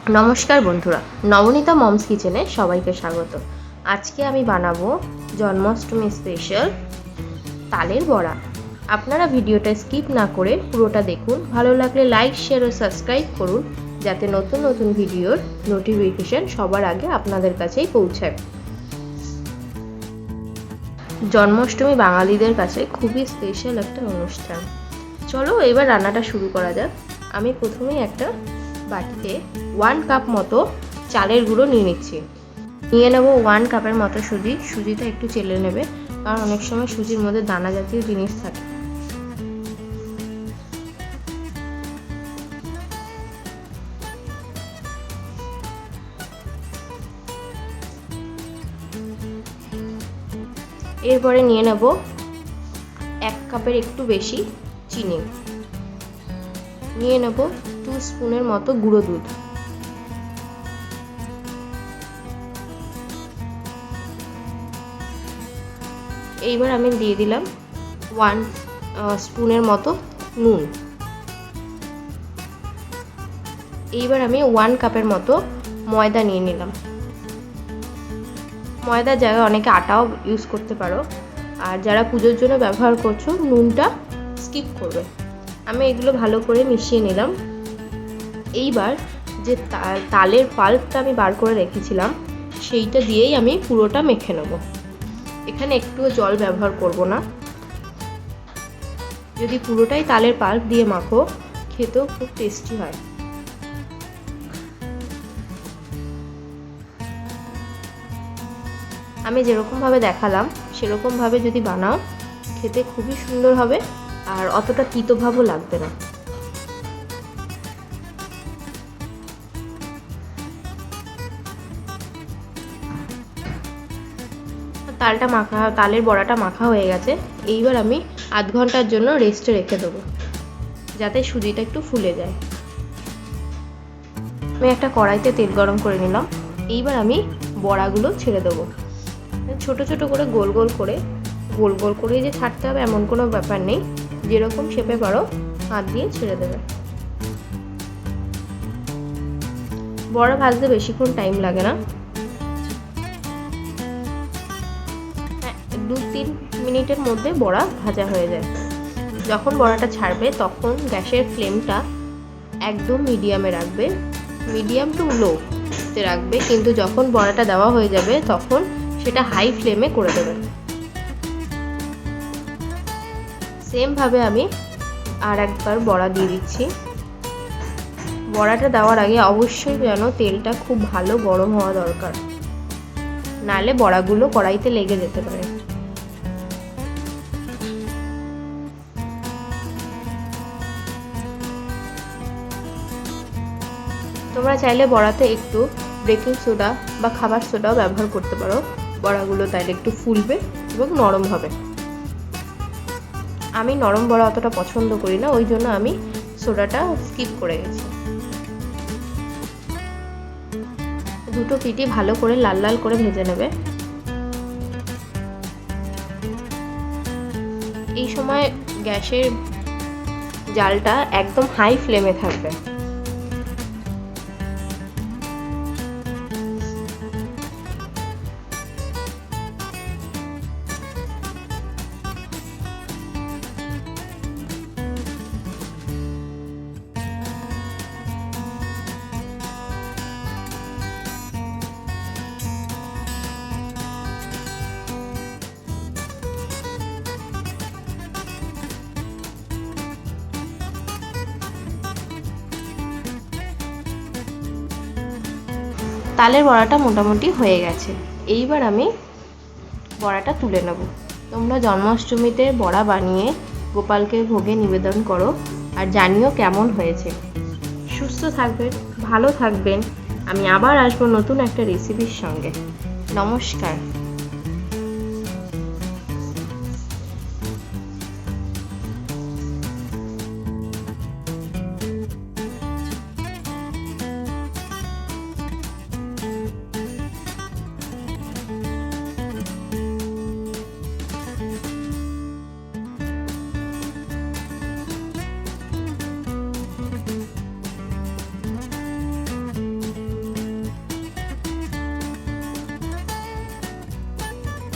নমস্কার বন্ধুরা, নবনীতা মমস কিচেনে সবাইকে স্বাগত। আজকে আমি বানাবো জন্মাষ্টমী স্পেশাল তালের বড়া। আপনারা ভিডিওটা স্কিপ না করে পুরোটা দেখুন। ভালো লাগলে লাইক, শেয়ার ও সাবস্ক্রাইব করুন, যাতে নতুন নতুন ভিডিওর নোটিফিকেশন সবার আগে আপনাদের কাছেই পৌঁছায়। জন্মাষ্টমী বাঙালিদের কাছে খুবই স্পেশাল একটা অনুষ্ঠান। চলো এবার রান্নাটা শুরু করা যাক। আমি প্রথমেই একটা বাটিতে 1 কাপ মতো চালের গুঁড়ো নিয়ে নিচ্ছি। নিয়ে নেব 1 কাপের মতো সুজি। সুজিটা একটু চেলে নেবে, কারণ অনেক সময় সুজির মধ্যে দানা জাতীয় জিনিস থাকে। এরপরে নিয়ে নেব 1 কাপের একটু বেশি চিনি। নিয়ে নেব 2 স্পুনের মতো গুঁড়ো দুধ। এইবার আমি দিয়ে দিলাম 1 স্পুনের মতো নুন। এইবার আমি 1 কাপের মতো ময়দা নিয়ে নিলাম। ময়দার জায়গায় অনেকে আটাও ইউজ করতে পারো, আর যারা পুজোর জন্য ব্যবহার করছো নুনটা স্কিপ করবে। আমি এগুলো ভালো করে মিশিয়ে নিলাম। এইবার যে তালের পাল্পটা আমি বার করে রেখেছিলাম সেইটা দিয়েই আমি পুরোটা মেখে নেব। এখানে একটুও জল ব্যবহার করব না। যদি পুরোটাই তালের পাল্প দিয়ে মাখো, খেতেও খুব টেস্টি হয়। আমি যেরকমভাবে দেখালাম সেরকমভাবে যদি বানাও, খেতে খুবই সুন্দর হবে আর অতটা তিতো ভাবও লাগবে না। তালের বড়াটা মাখা হয়ে গেছে। এইবার আমি আধ ঘন্টার জন্য রেস্টে রেখে দেবো, যাতে সুজিটা একটু ফুলে যায়। আমি একটা কড়াইতে তেল গরম করে নিলাম। এইবার আমি বড়াগুলো ছেড়ে দেবো। ছোট ছোট করে গোল গোল করে যে ছাড়তে হবে এমন কোনো ব্যাপার নেই। যেরকম শেপে পারো হাত দিয়ে ছেড়ে দেবে। বড়া ভাজতে বেশিক্ষণ টাইম লাগে না, 2-3 মিনিটের মধ্যে বড়া ভাজা হয়ে যায়। যখন বড়াটা ছাড়বে তখন গ্যাসের ফ্লেমটা একদম মিডিয়ামে রাখবে, মিডিয়াম টু লোতে রাখবে। কিন্তু যখন বড়াটা দেওয়া হয়ে যাবে তখন সেটা হাই ফ্লেমে করে দেবে। সেমভাবে আমি আর একবার বড়া দিয়ে দিচ্ছি। বড়াটা দেওয়ার আগে অবশ্যই যেন তেলটা খুব ভালো গরম হওয়া দরকার, নাহলে বড়াগুলো কড়াইতে লেগে যেতে পারে। তোমরা চাইলে বড়াতে একটু বেকিং সোডা বা খাবার সোডাও ব্যবহার করতে পারো। বড়াগুলো তাইলে একটু ফুলবে এবং নরম হবে। আমি নরম বড়া অতটা পছন্দ করি না, ওই জন্য আমি সোডাটা স্কিপ করে গেছি। দুটো পিঠই ভালো করে লাল লাল করে ভেজে নেবে। এই সময় গ্যাসের জালটা একদম হাই ফ্লেমে থাকবে। তালের বড়াটা মোটামুটি হয়ে গেছে। এইবার আমি বড়াটা তুলে নেব। তোমরা জন্মাষ্টমীতে বড়া বানিয়ে গোপালকে ভোগে নিবেদন করো আর জানিও কেমন হয়েছে। সুস্থ থাকবেন, ভালো থাকবেন। আমি আবার আসবো নতুন একটা রেসিপির সঙ্গে। নমস্কার।